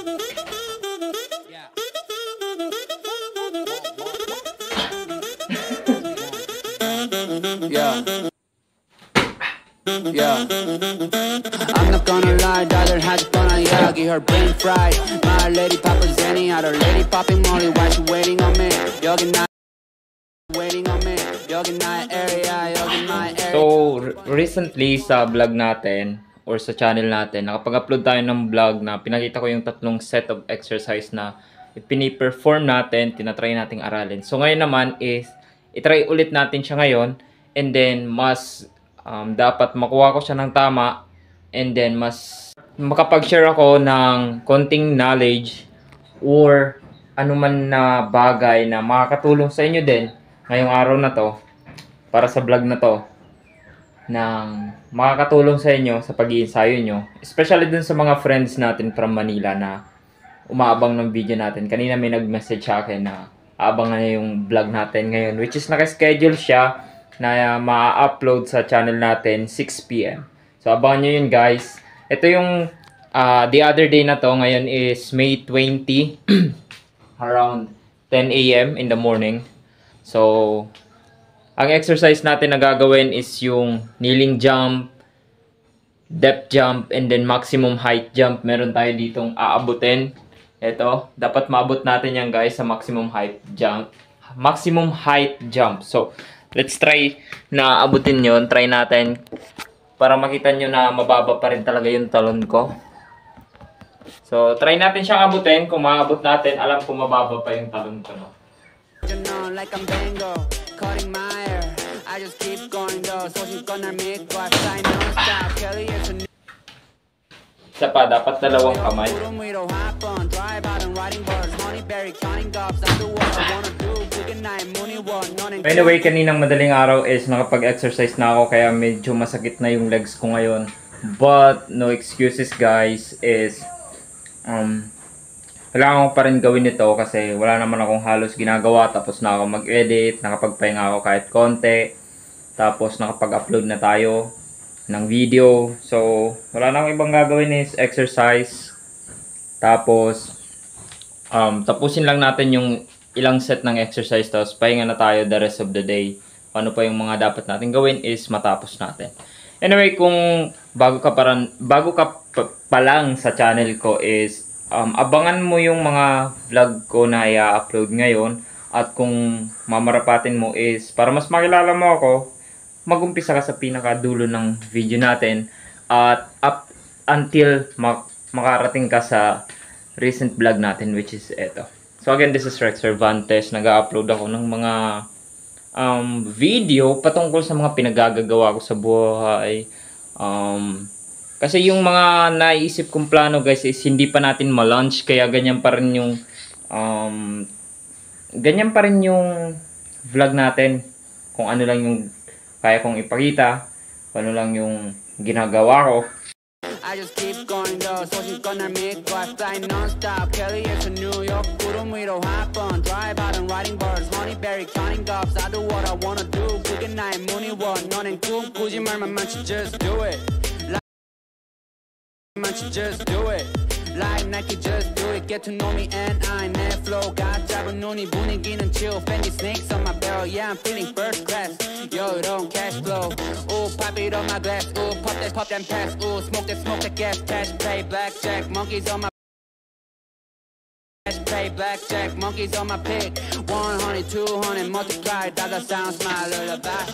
Yeah. Yeah. I'm not gonna lie, daughter has fun on Yagi, her brain fried. My lady Papa Zenny, had her lady popping Molly, why she waiting on me? Yogi night, waiting on me. Yogi night area, yogi night area. So, recently sa vlog natin, or sa channel natin, nakapag-upload tayo ng vlog na pinakita ko yung tatlong set of exercise na pini-perform natin, tinatry nating aralin. So, ngayon naman is, itry ulit natin siya ngayon, and then, mas dapat makuha ko siya ng tama, and then, mas makapag-share ako ng konting knowledge, or anuman na bagay na makakatulong sa inyo din, ngayong araw na to, para sa vlog na to, nang makakatulong sa inyo sa pag-iensayo nyo. Especially dun sa mga friends natin from Manila na umaabang ng video natin. Kanina may nag-message sa akin na aabangan na yung vlog natin ngayon. Which is naka-schedule siya na ma-upload sa channel natin 6 PM. So abangan nyo yun guys. Ito yung the other day na to. Ngayon is May 20 around 10 AM in the morning. So ang exercise natin na gagawin is yung kneeling jump, depth jump, and then maximum height jump. Meron tayo ditong aabutin. Ito, dapat maabot natin yan guys sa maximum height jump. Maximum height jump. So, let's try na abutin yon. Try natin para makita nyo na mababa pa rin talaga yung talon ko. So, try natin siyang abutin. Kung maabot natin, alam ko mababa pa yung talon ko. No? Cutting my hair, I just keep going though. So she's gonna make what I know stop. Kelly is a new. Isa pa, dapat dalawang kamay. Anyway, kaninang madaling araw is nakapag-exercise na ako kaya medyo masakit na yung legs ko ngayon. But no excuses guys, is kailangan ko pa rin gawin ito kasi wala naman akong halos ginagawa. Tapos na ako mag-edit, nakapagpahinga ako kahit konti. Tapos nakapag-upload na tayo ng video. So, wala na akong ibang gagawin is exercise. Tapos, tapusin lang natin yung ilang set ng exercise. Tapos, pahinga na tayo the rest of the day. Ano pa yung mga dapat natin gawin is matapos natin. Anyway, kung bago ka pa lang sa channel ko is abangan mo yung mga vlog ko na i-upload ngayon. At kung mamarapatin mo is para mas makilala mo ako, mag-umpisa ka sa pinakadulo ng video natin at up until makarating ka sa recent vlog natin, which is eto. So again, this is Rex Cervantes. Nag-upload ako ng mga video patungkol sa mga pinagagagawa ko sa buhay. Kasi yung mga naiisip kong plano guys is hindi pa natin ma-launch, kaya ganyan pa rin yung vlog natin. Kung ano lang yung kaya kong ipakita, kung ano lang yung ginagawa ko. I just keep going though, so she's gonna make what fly non-stop. Kelly is a New York, 구름 위로 hop on, drive out and riding birds, honeyberry counting gobs. I do what I wanna do, good night, mooney one, 너는 꿈꾸지 말만 많지, just do it. Just do it. Like Nike, just do it. Get to know me and I never flow. got 잡은 눈이 분위기는 chill. Fendi snakes on my barrel. Yeah, I'm feeling first class. Yo, don't cash flow. Ooh, pop it on my glass. Ooh, pop that pass. Ooh, smoke that gas. Cash play, blackjack. Monkeys on my cash play, blackjack. Monkeys on my pick. 100, 200, multiply. Dollar sounds my lullaby.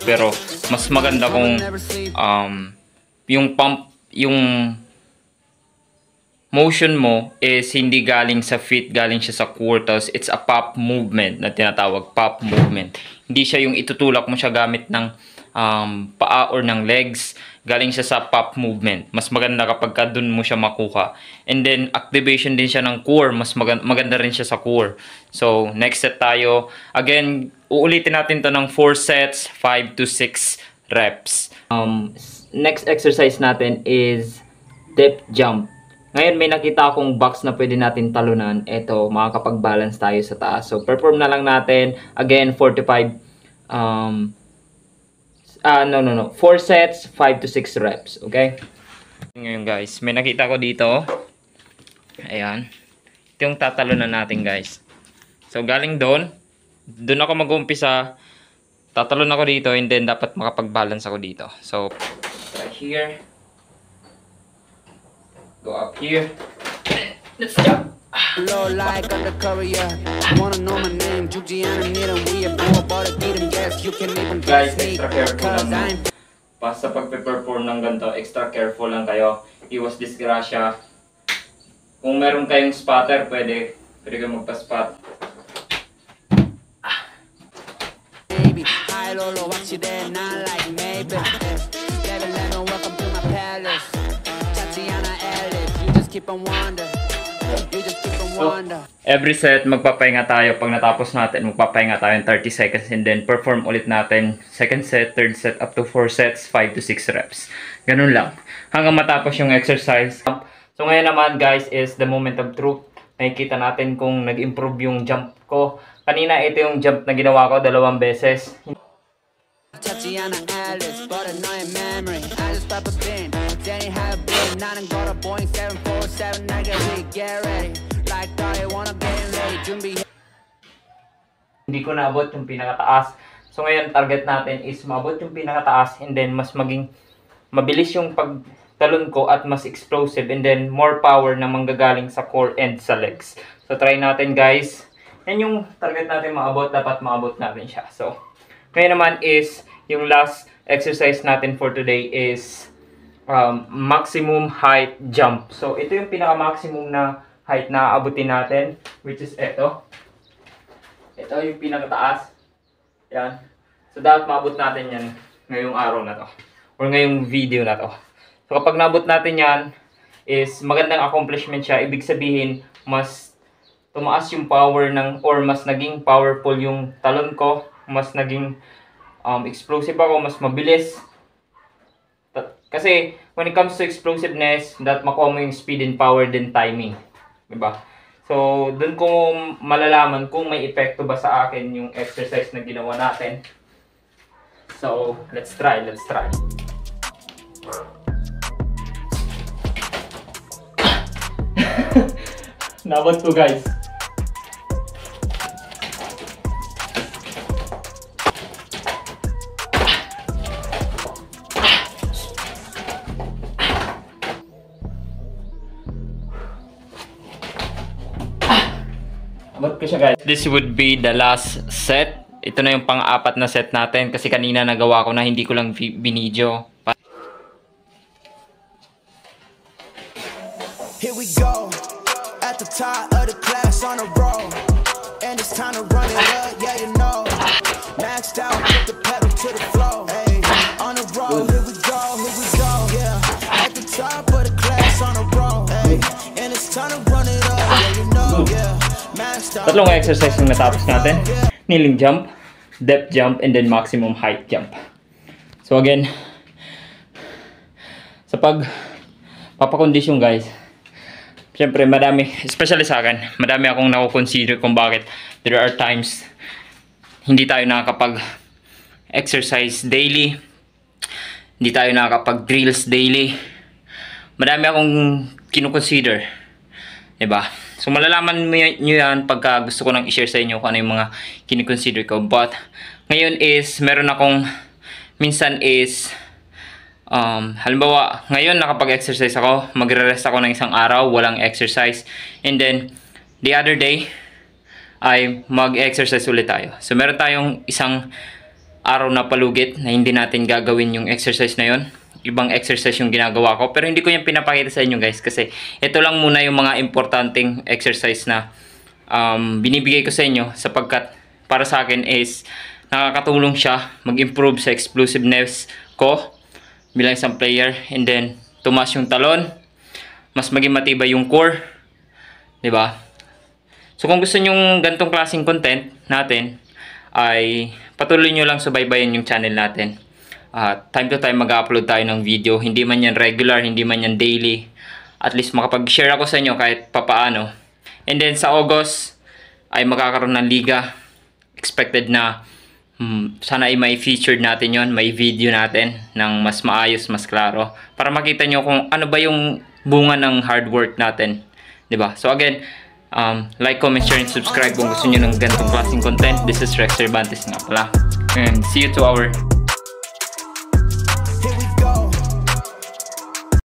Pero mas maganda kung yung motion mo is hindi galing sa feet, galing siya sa core. Tapos it's a pop movement na tinatawag, pop movement. Hindi siya yung itutulak mo siya gamit ng paa or ng legs. Galing siya sa pop movement. Mas maganda kapag ka dun mo siya makuha. And then activation din siya ng core. Mas maganda rin siya sa core. So next set tayo. Again, uulitin natin to ng 4 sets, 5 to 6 reps. Next exercise natin is depth jump. Ngayon may nakita akong box na pwede natin talunan. Ito, makakapag-balance tayo sa taas. So perform na lang natin. Again, 4 sets, 5 to 6 reps. Okay? Ngayon guys, may nakita ko dito. Ayan. Ito yung tatalunan natin guys. So galing doon ako mag-umpisa. Tatalon ako dito and then dapat makapag-balance ako dito. So, right here. Go up here. Let's jump. Low like on the courier. Wanna know my name? Jujiana need him. We are both about to beat him. Yes, you can even guys, guess me. extra careful Cause lang. I'm Basta pagpe-perform ng ganito, extra careful lang kayo. Iwas disgrasya. Kung meron kayong spotter, pwede kayong magpa-spot. baby. Hi Lolo, watch you there, not like maybe. Baby, let me welcome to my palace. Tatiana Ellis, you just keep on wonder. You just keep on wonder. Every set, magpapahinga tayo. Pag natapos natin, magpapahinga tayo ng 30 seconds and then perform ulit natin. Second set, third set, up to 4 sets, 5 to 6 reps. Ganun lang. Hanggang matapos yung exercise. So ngayon naman guys is the moment of truth. Nakikita natin kung nag-improve yung jump ko. Kanina ito yung jump na ginawa ko 2 beses. Tatiana Ellis, but annoying memory. I just pop a pin, then it had a been. Nine and got a Boeing 747. I get ready. Like I wanna get ready. Jumbi. Hindi ko naabot yung pinakataas. So ngayon target natin is maabot yung pinakataas and then mas maging mabilis yung pagtalon ko at mas explosive and then more power na manggagaling sa core and sa legs. So try natin guys. Yan yung target natin maabot, dapat maabot natin siya. So ngayon naman is yung last exercise natin for today is maximum height jump. So ito yung pinaka-maximum na height na aabutin natin, which is ito. Ito yung pinakataas. Yan. So dapat maabot natin yan ngayong araw na to. Or ngayong video na to. So kapag naabot natin yan, is magandang accomplishment siya. Ibig sabihin, mas tumaas yung power ng, or mas naging powerful yung talon ko. Mas naging explosive ako, mas mabilis. Kasi when it comes to explosiveness, that makuha mo yung speed and power din timing. Diba? So, dun ko malalaman kung may epekto ba sa akin yung exercise na ginawa natin. So, let's try. Nabot ko guys. Abot ko siya guys. This would be the last set. Ito na yung pang-apat na set natin kasi kanina nagawa ko na, hindi ko lang binidyo. Here we go, at the top of the class on a roll, and it's time to run it up, yeah you know, maxed out, put the pedal to the floor, hey, on the roll, here we go, yeah, at the top of the class on a roll, hey, and it's time to run it up, yeah you know, yeah, maxed out. Tatlong exercise yung natapos natin. Kneeling jump, depth jump, and then maximum height jump. So again, sa papakondisyon guys, siyempre madami, especially sa akin, madami akong nakukonsider kung bakit there are times hindi tayo nakakapag-exercise daily, hindi tayo nakakapag-drills daily. Madami akong kinukonsider, diba? So malalaman nyo yan pagka gusto ko nang i-share sa inyo kung ano yung mga kinikonsider ko. But ngayon is meron akong, minsan is halimbawa, ngayon nakapag-exercise ako, magre-rest ako ng isang araw, walang exercise. And then, the other day, ay mag-exercise ulit tayo. So, meron tayong isang araw na palugit na hindi natin gagawin yung exercise na yon. Ibang exercise yung ginagawa ko. Pero hindi ko yung pinapakita sa inyo guys kasi ito lang muna yung mga importanteng exercise na binibigay ko sa inyo sapagkat para sa akin is nakakatulong siya mag-improve sa explosiveness ko bilang isang player, and then tumaas yung talon, mas maging matibay yung core, di ba? So kung gusto niyo ganitong klaseng content natin, ay patuloy nyo lang subaybayan yung channel natin. Time to time mag-upload tayo ng video. Hindi man yan regular, hindi man yan daily. At least makapag-share ako sa inyo kahit papaano. And then sa August ay magkakaroon ng liga. Expected na sana ay may featured natin yon, may video natin ng mas maayos, mas klaro, para makita nyo kung ano ba yung bunga ng hard work natin, diba? So again, like, comment, share, and subscribe kung gusto nyo ng ganitong klaseng content. This is Rex Cervantes nga pala, and see you to our